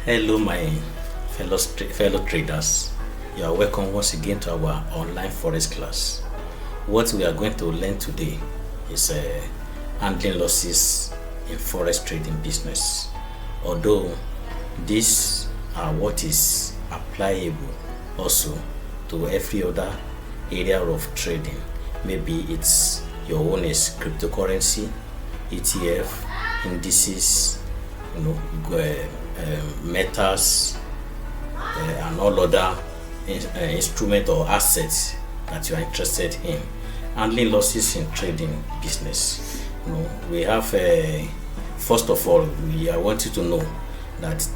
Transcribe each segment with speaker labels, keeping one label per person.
Speaker 1: Hello, my fellow traders. You are welcome once again to our online forex class. What we are going to learn today is handling losses in forex trading business. Although these are what is applicable also to every other area of trading. Maybe it's your own is cryptocurrency, ETF, indices, metals, and all other instrument or assets that you are interested in. Handling losses in trading business. We have first of all, I want you to know that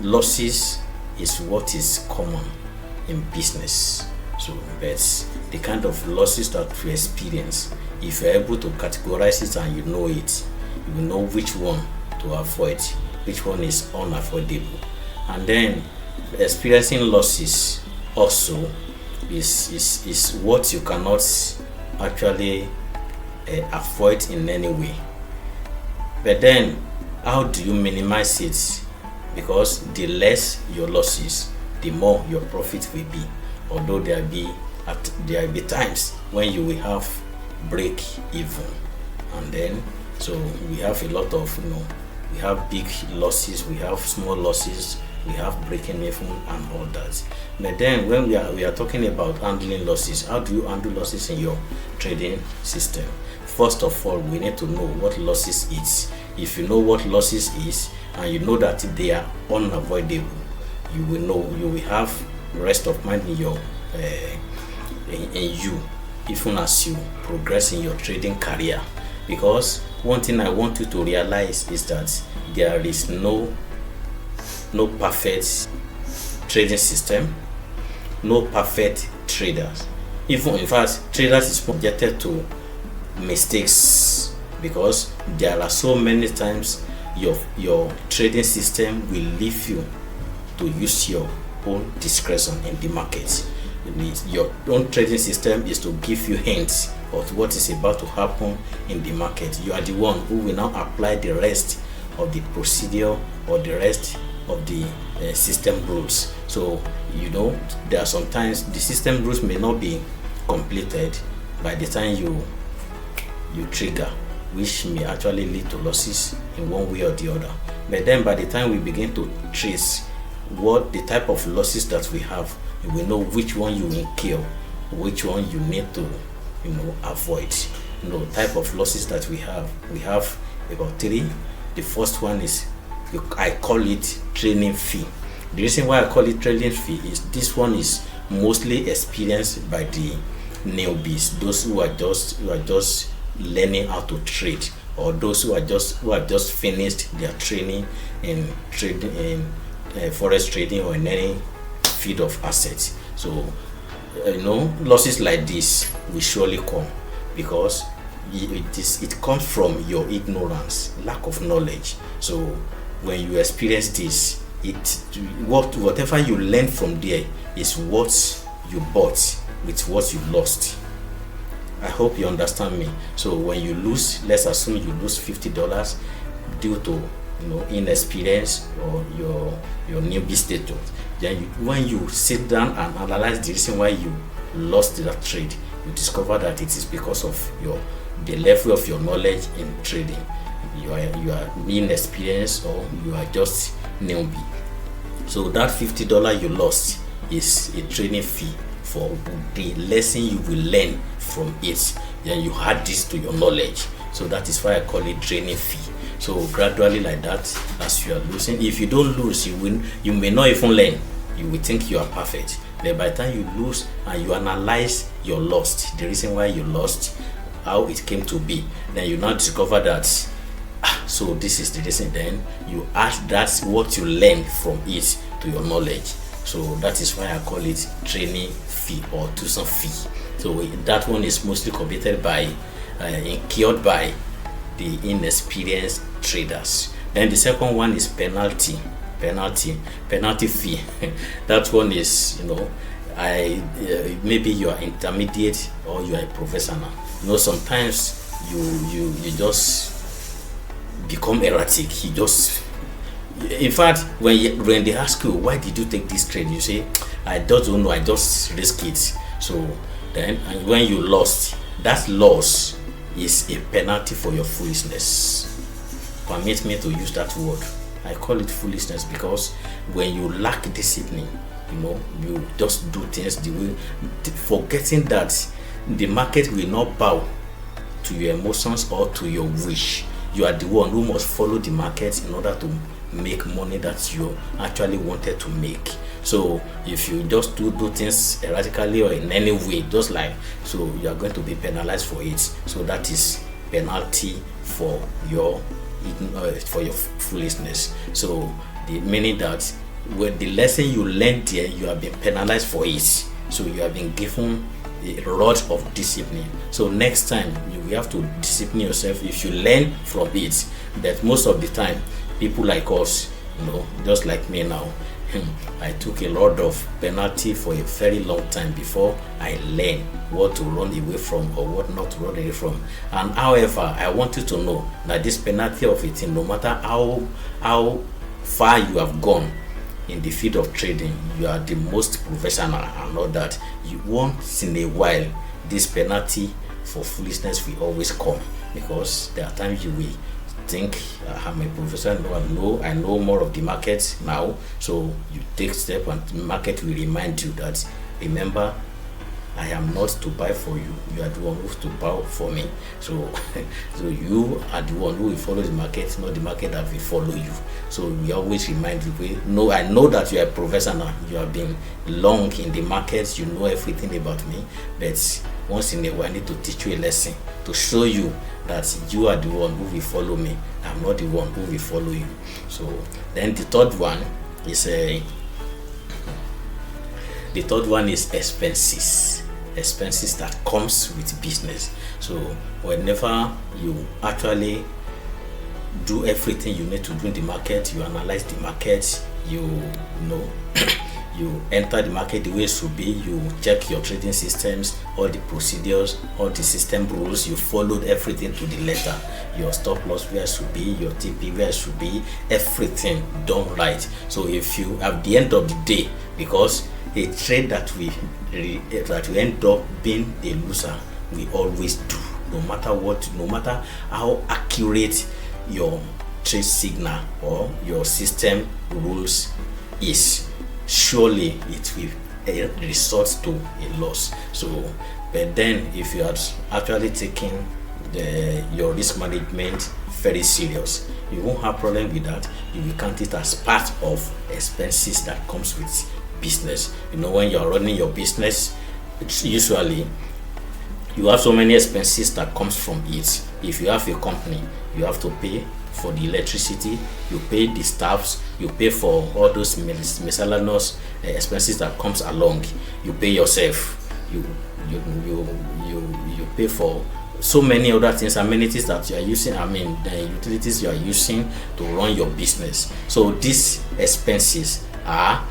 Speaker 1: losses is what is common in business. So that's the kind of losses that we experience. If you're able to categorize it and you know it, you will know which one to avoid, which one is unavoidable. And then experiencing losses also is what you cannot actually avoid in any way. But then how do you minimize it? Because the less your losses, the more your profit will be. Although there will be times when you will have break even, and then so we have a lot of we have big losses, we have small losses, we have breaking even and all that. But then when we are talking about handling losses, how do you handle losses in your trading system? First of all, we need to know what losses is. If you know what losses is and you know that they are unavoidable, you will have rest of mind in your in you, even as you progress in your trading career. Because one thing I want you to realize is that there is no perfect trading system, no perfect traders. Even in fact, traders is subjected to mistakes, because there are so many times your trading system will leave you to use your own discretion in the market. Your own trading system is to give you hints of what is about to happen in the market. You are the one who will now apply the rest of the procedure or the rest of the system rules. So there are sometimes the system rules may not be completed by the time you trigger, which may actually lead to losses in one way or the other. But then by the time we begin to trace what the type of losses that we have, we know which one you incur, which one you need to avoid. Type of losses that we have about three. The first one is I call it training fee. The reason why I call it training fee is this one is mostly experienced by the newbies, those who are just learning how to trade, or those who have just finished their training in trading in forex trading or in any field of assets. So losses like this will surely come because it comes from your ignorance, lack of knowledge. So when you experience this, whatever you learn from there is what you bought with what you lost. I hope you understand me. So when you lose, let's assume you lose $50 due to inexperience or your newbie status. Then when you sit down and analyze the reason why you lost that trade, you discover that it is because of the level of your knowledge in trading. You are inexperienced, or you are just newbie. So that $50 you lost is a training fee for the lesson you will learn from it. Then you add this to your knowledge. So that is why I call it training fee. So gradually like that, as you are losing, if you don't lose, you may not even learn. You will think you are perfect. But by the time you lose and you analyze your loss, the reason why you lost, how it came to be, then you now discover that so this is the reason. Then you add that what you learned from it to your knowledge. So that is why I call it training fee or tuition fee. So that one is mostly committed by incurred by the inexperienced traders. Then the second one is penalty fee. That one is maybe you are intermediate or you are a professional. Sometimes you just become erratic. in fact, when they ask you why did you take this trade, you say, I just don't know, I just risk it. So then when you lost, that loss is a penalty for your foolishness. Permit me to use that word. I call it foolishness because when you lack discipline, you just do things the way, forgetting that the market will not bow to your emotions or to your wish. You are the one who must follow the market in order to make money that you actually wanted to make. So if you just do things erratically or in any way, just like, so you are going to be penalized for it. So that is penalty for your foolishness. So the meaning that when the lesson you learned there, you have been penalized for it. So you have been given a rod of discipline. So next time you have to discipline yourself if you learn from it. But most of the time, people like us, just like me now, I took a lot of penalty for a very long time before I learned what to run away from or what not to run away from. And however, I want you to know that this penalty of it, no matter how far you have gone in the field of trading, you are the most professional and all that, you once in a while, this penalty for foolishness will always come, because there are times you will think, I'm a professional, I know more of the market now. So you take step and the market will remind you that, remember, I am not to buy for you, you are the one who is to buy for me. So so you are the one who will follow the market, not the market that will follow you. So we always remind you, no, I know that you are a professional, you have been long in the markets, you know everything about me, but once in a while I need to teach you a lesson to show you that you are the one who will follow me, I'm not the one who will follow you. So then the third one is expenses that comes with business. So whenever you actually do everything you need to do in the market, you analyze the market, you enter the market the way it should be, you check your trading systems, all the procedures, all the system rules, you followed everything to the letter, your stop loss where it should be, your TP where it should be, everything done right. So if you, at the end of the day, because a trade that we end up being a loser, we always do, no matter what, no matter how accurate your trade signal or your system rules is, surely it will result to a loss. So but then if you are actually taking your risk management very serious, you won't have problem with that. You will count it as part of expenses that comes with business. When you are running your business, it's usually you have so many expenses that comes from it. If you have a company, you have to pay for the electricity, you pay the staffs, you pay for all those miscellaneous expenses that comes along, you pay yourself, you pay for so many other things, amenities that you are using, the utilities you are using to run your business. So these expenses are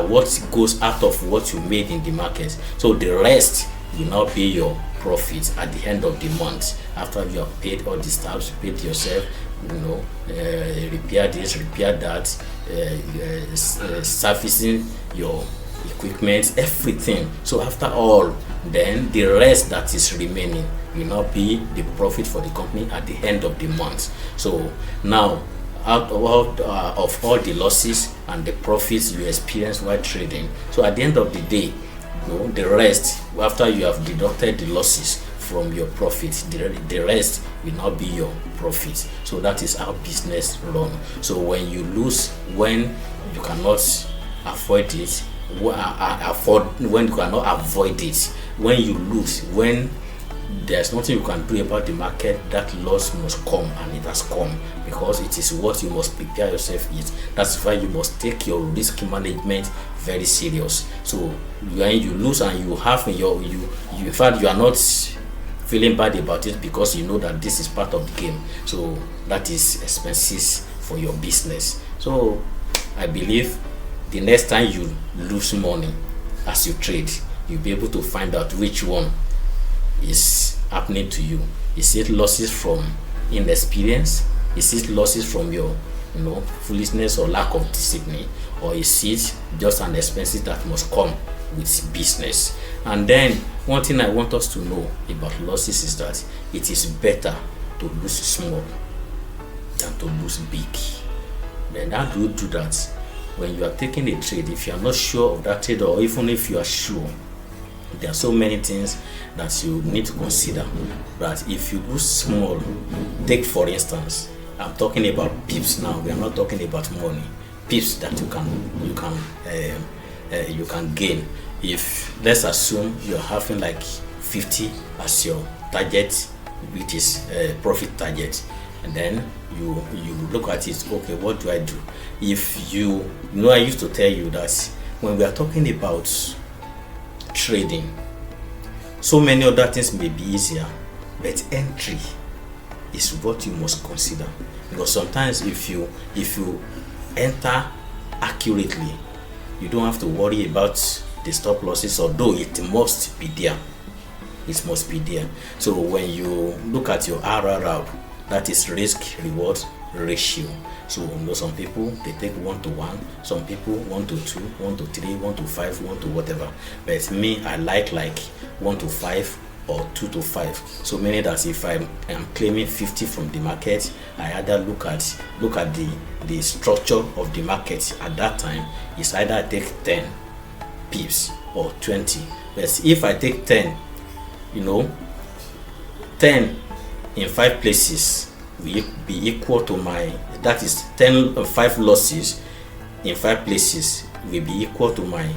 Speaker 1: what goes out of what you made in the market. So the rest will not be your profit at the end of the month, after you have paid all the staffs, you paid yourself, repair this, repair that, servicing your equipment, everything. So after all, then the rest that is remaining will not be the profit for the company at the end of the month. So now, out of all the losses and the profits you experience while trading, so at the end of the day, the rest, after you have deducted the losses from your profit, the rest will not be your profit. So that is how business run. So when you lose, when you cannot avoid it, when you cannot avoid it, when you lose, when there's nothing you can do about the market, that loss must come, and it has come, because it is what you must prepare yourself with. That's why you must take your risk management very serious. So when you lose and you have in fact you are not feeling bad about it, because you know that this is part of the game. So that is expenses for your business. So I believe the next time you lose money as you trade, you'll be able to find out which one is happening to you. Is it losses from inexperience? Is it losses from your foolishness or lack of discipline, or is it just an expense that must come with business? And then one thing I want us to know about losses is that it is better to lose small than to lose big. Then how do you do that? When you are taking a trade, if you are not sure of that trade, or even if you are sure, there are so many things that you need to consider. But if you lose small, take for instance, I'm talking about pips now. We are not talking about money. Pips that you can gain. If let's assume you're having like 50 as your target, which is profit target, and then you look at it. Okay, what do I do? If I used to tell you that when we are talking about trading, so many other things may be easier, but entry is what you must consider, because sometimes if you enter accurately, you don't have to worry about the stop losses, although it must be there. It must be there. So when you look at your RRR, that is risk reward ratio. So some people they take 1:1, some people 1:2, 1:3, 1:5, 1 to whatever. But me, I like 1:5 or 2:5. So meaning that if I am claiming 50 from the market, I either look at the structure of the market at that time. It's either I take 10 pips or 20. But if I take 10, 10 in 5 places will be equal to that is 5 losses in 5 places will be equal to my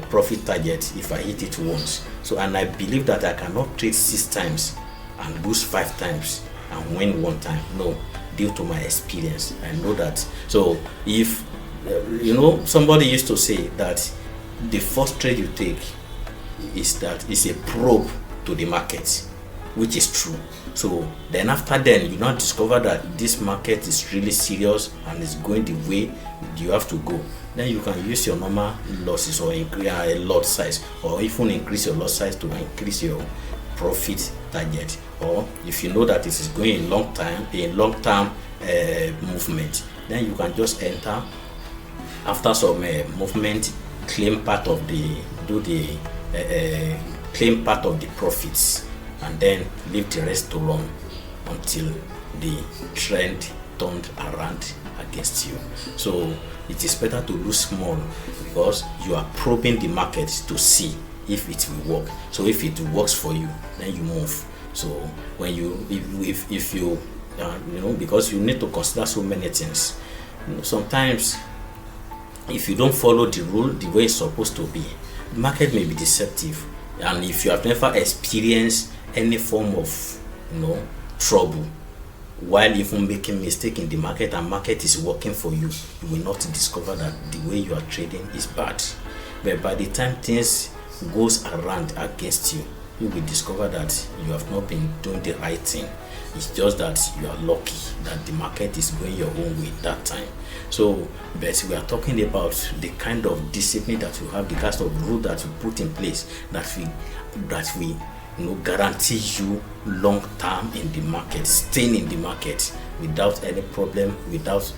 Speaker 1: profit target if I hit it once. So, and I believe that I cannot trade 6 times and lose 5 times and win 1 time. No, due to my experience, I know that. So if somebody used to say that the first trade you take is a probe to the market, which is true. So then after you now discover that this market is really serious and is going the way you have to go. Then you can use your normal losses or increase a lot size, or even increase your lot size to increase your profit target. Or if you know that this is going in long term movement, then you can just enter after some movement, claim part of the profits, and then leave the rest to run until the trend turned around against you. So it is better to lose small, because you are probing the market to see if it will work. So if it works for you, then you move. So when if you because you need to consider so many things. Sometimes if you don't follow the rule the way it's supposed to be, the market may be deceptive. And if you have never experienced any form of trouble while even making mistake in the market, and market is working for you, you will not discover that the way you are trading is bad. But by the time things goes around against you, you will discover that you have not been doing the right thing. It's just that you are lucky that the market is going your own way that time. So, but we are talking about the kind of discipline that you have, the kind of rule that you put in place that we guarantee you long term in the market, staying in the market without any problem, without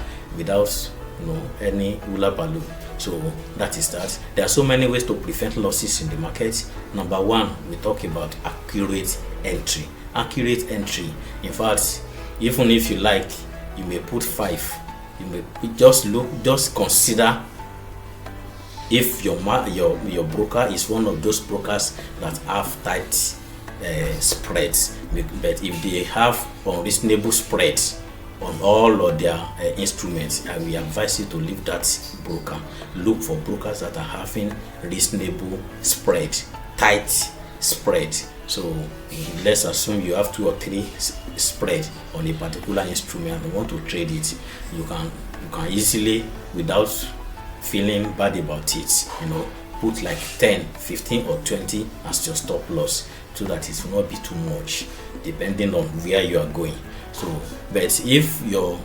Speaker 1: any hula baloo. So that is that. There are so many ways to prevent losses in the market. Number 1, we talk about accurate entry. Accurate entry. In fact, even if you like, you may put 5. You may just consider if your broker is one of those brokers that have tight spreads. But if they have unreasonable spreads on all of their instruments, I will advise you to leave that broker. Look for brokers that are having reasonable spread, tight spread. So let's assume you have 2 or 3 spread on a particular instrument and want to trade it. You can easily, without feeling bad about it, put like 10, 15 or 20 as your stop loss. so that it will not be too much depending on where you are going. So, but if your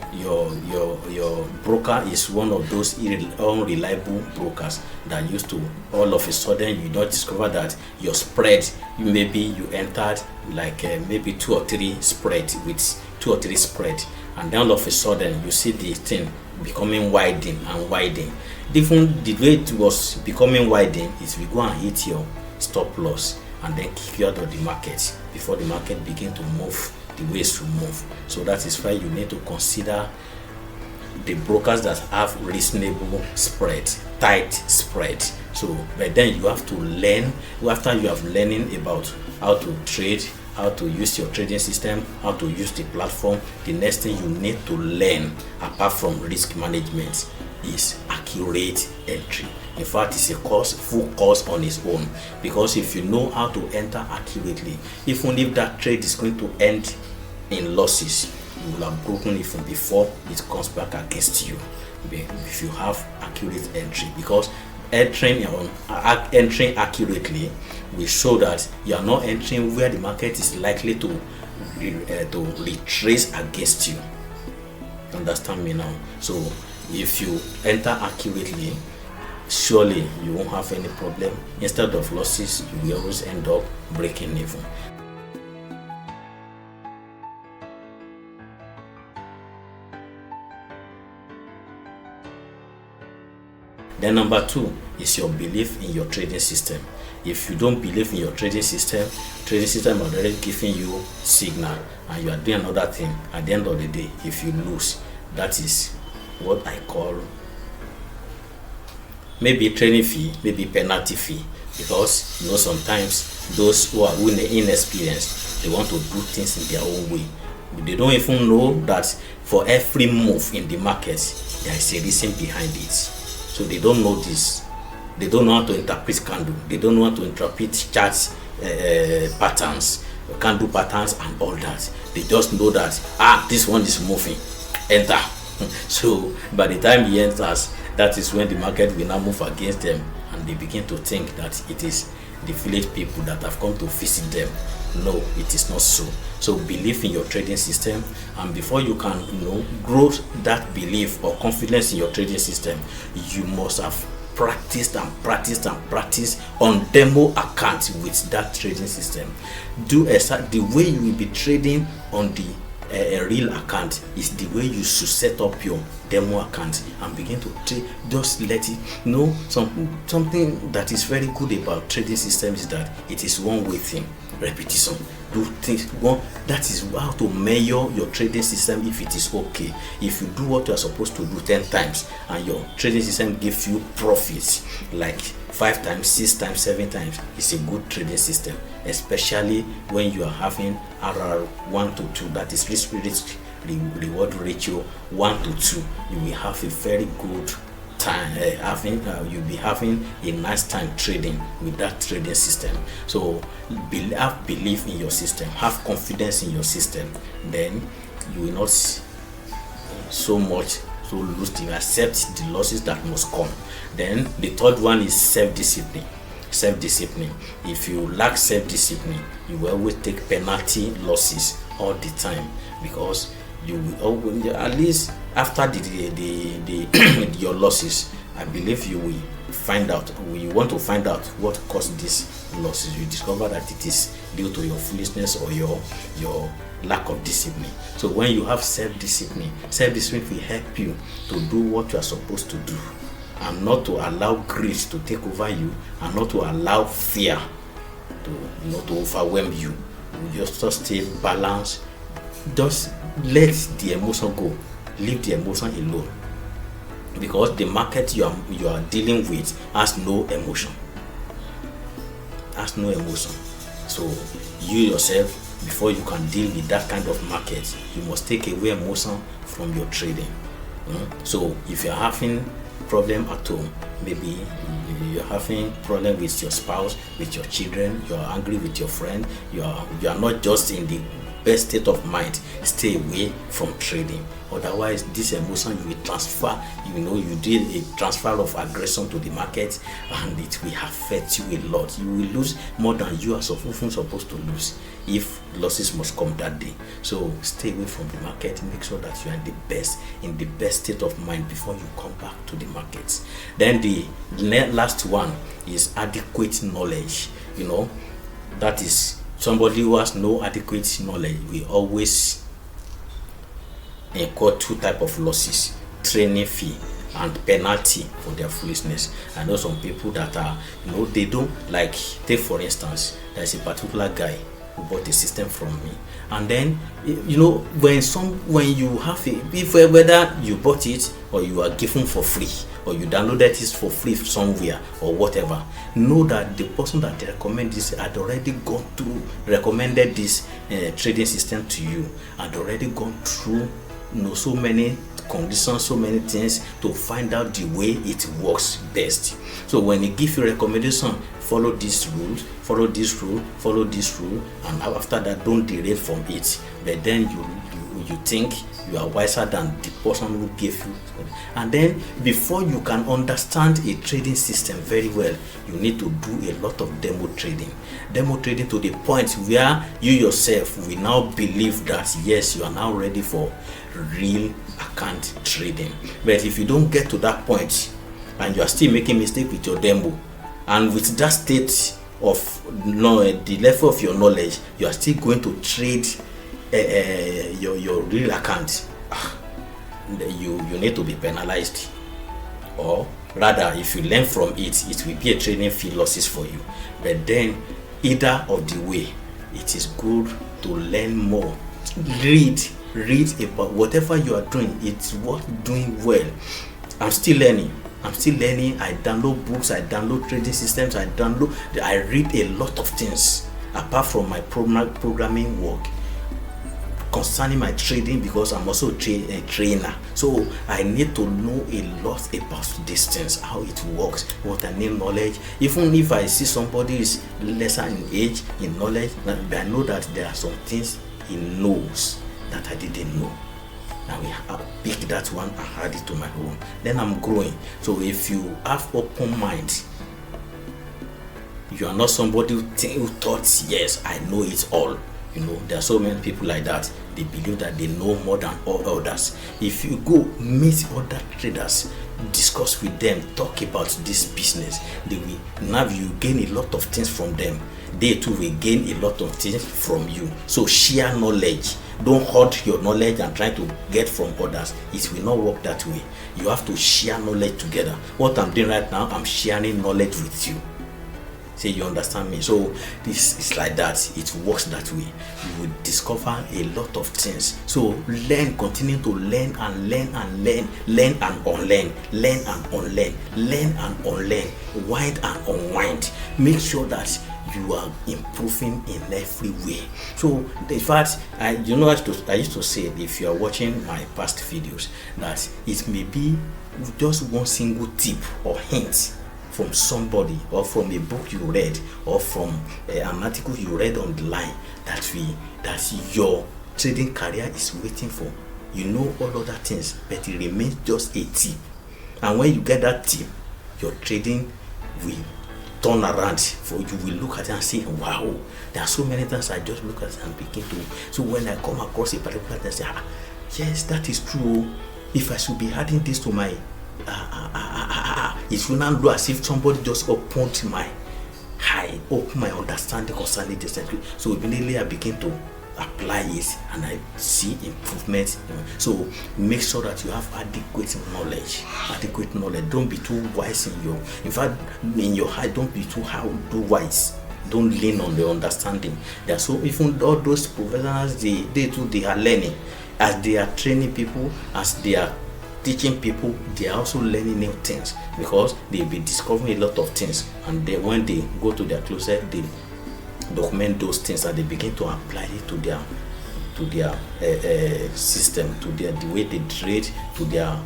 Speaker 1: broker is one of those unreliable brokers that used to all of a sudden you don't discover that your spread, maybe you entered like maybe 2 or 3 spread with 2 or 3 spread, and then all of a sudden you see the thing becoming widening and widening. Different the way it was becoming widening is we go and hit your stop loss and then kick you out of the market before the market begin to move the ways to move. So that is why you need to consider the brokers that have reasonable spread, tight spread. So but then you have to learn, after you have learning about how to trade, how to use your trading system, how to use the platform, the next thing you need to learn apart from risk management is accurate entry. In fact, it's a course, full course on its own, because if you know how to enter accurately, even if that trade is going to end in losses, you will have broken it from before it comes back against you if you have accurate entry. Because entering accurately will show that you are not entering where the market is likely to retrace against you. Understand me now? So if you enter accurately, surely you won't have any problem. Instead of losses, you will always end up breaking even. Then number 2 is your belief in your trading system. If you don't believe in your trading system is already giving you signal and you are doing another thing. At the end of the day, if you lose, that is what I call maybe training fee, maybe penalty fee. Because you know, sometimes those who are inexperienced, they want to do things in their own way. They don't even know that for every move in the market, there is a reason behind it. So they don't know this. They don't know how to interpret candle. They don't know how to interpret charts, patterns, candle patterns, and all that. They just know that this one is moving. Enter. So by the time he enters, that is when the market will now move against them, and they begin to think that it is the village people that have come to visit them. No, it is not so. So believe in your trading system, and before you can grow that belief or confidence in your trading system, you must have practiced on demo account with that trading system. The way you will be trading on the a real account is the way you should set up your demo account and begin to trade. Just let it know. Something that is very good about trading system is that it is one-way thing. Repetition. Do things one. That is how to measure your trading system if it is okay. If you do what you are supposed to do 10 times and your trading system gives you profits like 5 times, 6 times, 7 times, it's a good trading system. Especially when you are having RR 1 to 2, that is risk reward ratio 1 to 2, you will have a very good time you'll be having a nice time trading with that trading system. So have belief in your system, have confidence in your system, then you will not so lose, to accept the losses that must come. Then the third one is self-discipline. If you lack self-discipline, you will always take penalty losses all the time, because you will at least after your losses, I believe you will want to find out what caused these losses. You discover that it is due to your foolishness or your lack of discipline. So when you have self-discipline will help you to do what you are supposed to do, and not to allow greed to take over you, and not to allow fear to overwhelm you. You just stay balanced. Just let the emotion go. Leave the emotion alone, because the market you are dealing with has no emotion. So you yourself, before you can deal with that kind of market, you must take away emotion from your trading. So if you're having problem at home, maybe you're having problem with your spouse, with your children, you're angry with your friend, you are not just in the best state of mind, stay away from trading. Otherwise, this emotion you will transfer, you did a transfer of aggression to the market, and it will affect you a lot. You will lose more than you are often supposed to lose if losses must come that day. So stay away from the market. Make sure that you are in the best state of mind before you come back to the markets. Then the last one is adequate knowledge. That is somebody who has no adequate knowledge. We always incur two types of losses: training fee and penalty for their foolishness. I know some people that are, they don't like, take for instance, there's a particular guy who bought a system from me, and then when you have whether you bought it or you are given for free or you downloaded it for free somewhere or whatever, know that the person that recommended this had already recommended this trading system to you, had already gone through so many conditions, so many things to find out the way it works best. So when he gives you recommendation, follow this rule, follow this rule, follow this rule, and after that don't derail from it. But then you think you are wiser than the person who gave you. And then before you can understand a trading system very well, you need to do a lot of demo trading to the point where you yourself will now believe that yes, you are now ready for real account trading. But if you don't get to that point and you are still making mistake with your demo, and with that state of the level of your knowledge, you are still going to trade your real account, you need to be penalized. Or rather, if you learn from it, it will be a trading fee losses for you. But then either of the way, it is good to learn more. Read about whatever you are doing. It's worth doing well. I'm still learning. I download books, I download trading systems, I read a lot of things apart from my programming work concerning my trading, because I'm also a trainer. So I need to know a lot about these things, how it works, what I need knowledge. Even if I see somebody is lesser in age, in knowledge, I know that there are some things he knows that I didn't know. Now I pick that one and add it to my own. Then I'm growing. So if you have open mind, you are not somebody who thought, yes, I know it all. There are so many people like that. They believe that they know more than all others. If you go meet other traders, discuss with them, talk about this business, you gain a lot of things from them. They too will gain a lot of things from you. So share knowledge. Don't hoard your knowledge and try to get from others. It will not work that way. You have to share knowledge together. What I'm doing right now, I'm sharing knowledge with you. Say you understand me. So this is like that. It works that way. You will discover a lot of things. So continue to learn and learn and learn and unlearn, learn and unlearn, learn and unlearn, wind and unwind. Make sure that you are improving in every way. So in fact, I used to say, if you are watching my past videos, that it may be just one single tip or hint from somebody, or from a book you read, or from an article you read on the line, that your trading career is waiting for. All other things, but it remains just a tip. And when you get that tip, your trading will turn around. You will look at it and say, wow, there are so many things I just look at and begin to. So when I come across a particular thing, I say, yes, that is true. If I should be adding this to my it will not look as if somebody just opened my understanding concerning this. So immediately I begin to apply it and I see improvement. So make sure that you have adequate knowledge. Don't be too wise in your heart. Don't be too wise. Don't lean on the understanding. So even all those professionals, they are learning. As they are training people, as they are teaching people, they are also learning new things, because they'll be discovering a lot of things, and when they go to their closet, they document those things and they begin to apply it to their system, to the way they trade, to their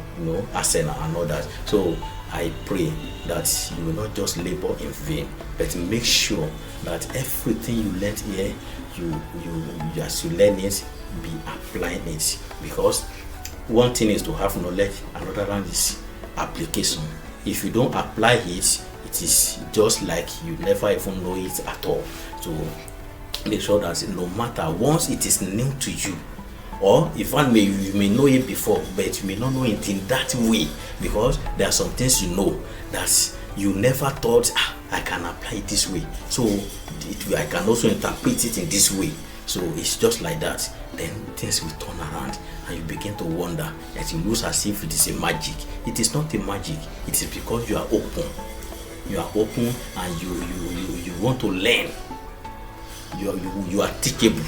Speaker 1: arsenal and all that. So I pray that you will not just labor in vain, but make sure that everything you learned here, as you learn it, be applying it, because one thing is to have knowledge, another one is application. If you don't apply it, it is just like you never even know it at all. So make sure that no matter, once it is new to you, or if one you may know it before, but you may not know it in that way, because there are some things you know that you never thought, I can apply it this way, so I can also interpret it in this way. So it's just like that. Then things will turn around and you begin to wonder, that you lose as if it is a magic. It is not a magic. It is because you are open. You are open and you want to learn. You are teachable,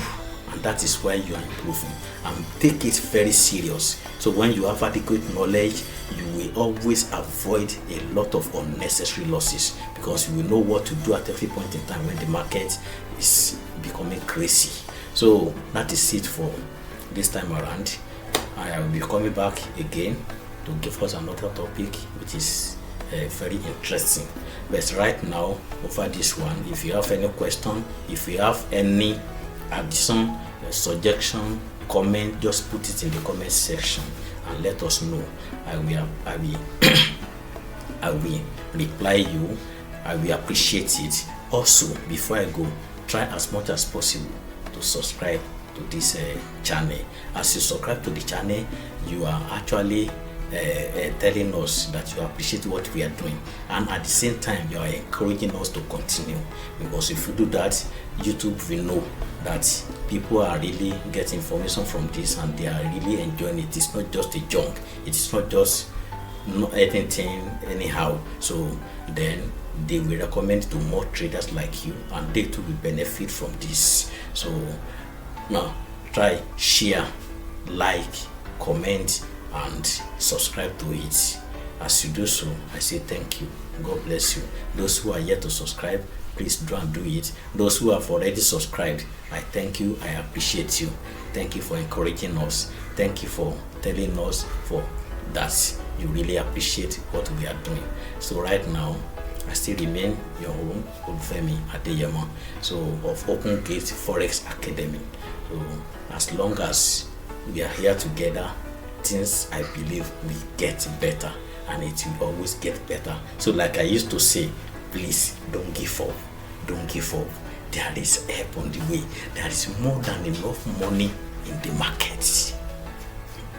Speaker 1: and that is why you are improving. And take it very serious. So when you have adequate knowledge, you will always avoid a lot of unnecessary losses, because you will know what to do at every point in time when the market is becoming crazy. So that is it for this time around. I will be coming back again to give us another topic which is very interesting. But right now, over this one, if you have any question, if you have any addition, suggestion, comment, just put it in the comment section and let us know. I will reply you. I will appreciate it. Also, before I go, try as much as possible to subscribe to this channel. As you subscribe to the channel, you are actually telling us that you appreciate what we are doing, and at the same time you are encouraging us to continue, because if you do that, YouTube will know that people are really getting information from this and they are really enjoying it. It's not just a junk, it's not just anything anyhow. So then they will recommend to more traders like you, and they too will benefit from this. So now try, share, like, comment and subscribe to it. As you do so, I say thank you. God bless you. Those who are yet to subscribe, please do and do it. Those who have already subscribed, I thank you. I appreciate you. Thank you for encouraging us. Thank you for telling us for that you really appreciate what we are doing. So right now, I still remain your own Olufemi Adeyemo, so of Open Gate Forex Academy. So as long as we are here together, things I believe will get better, and it will always get better. So like I used to say, please don't give up. Don't give up. There is help on the way. There is more than enough money in the market.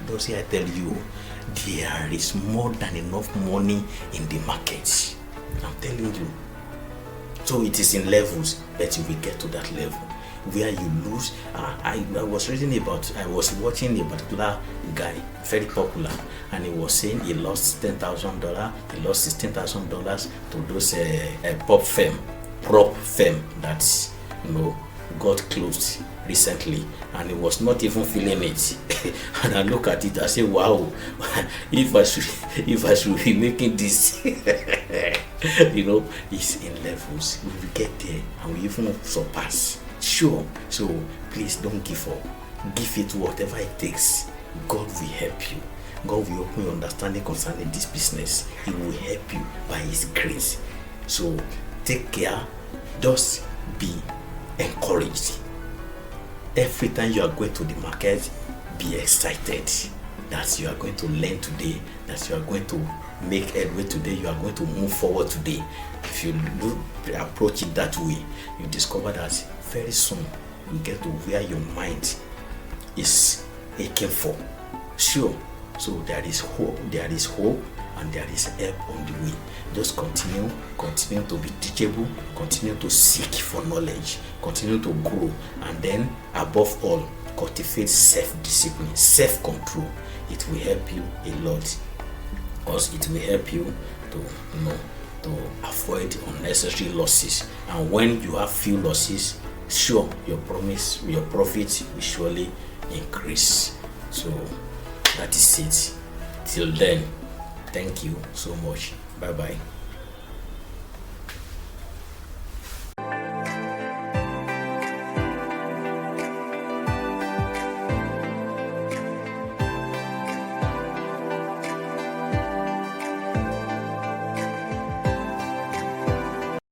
Speaker 1: Those here I tell you, there is more than enough money in the market. I'm telling you. So it is in levels, but you will get to that level where you lose. I was watching a particular guy, very popular, and he was saying he lost $10,000, he lost $16,000 to those prop firm that got closed recently, and he was not even feeling it. And I look at it, I say, wow, if I should be making this, it's in levels. We will get there and we even surpass. Sure. So please don't give up. Give it whatever it takes. God will help you. God will open your understanding concerning this business. He will help you by His grace. So take care. Just be encouraged. Every time you are going to the market, be excited that you are going to learn today, that you are going to make headway today, you are going to move forward today. If you approach it that way, you discover that very soon you get to where your mind is aching for. Sure. So there is hope, and there is help on the way. Just continue to be teachable, continue to seek for knowledge, continue to grow, and then above all, cultivate self-discipline, self-control. It will help you a lot, because it will help you to avoid unnecessary losses. And when you have few losses, sure, your profit will surely increase. So that is it. Till then, thank you so much. Bye bye.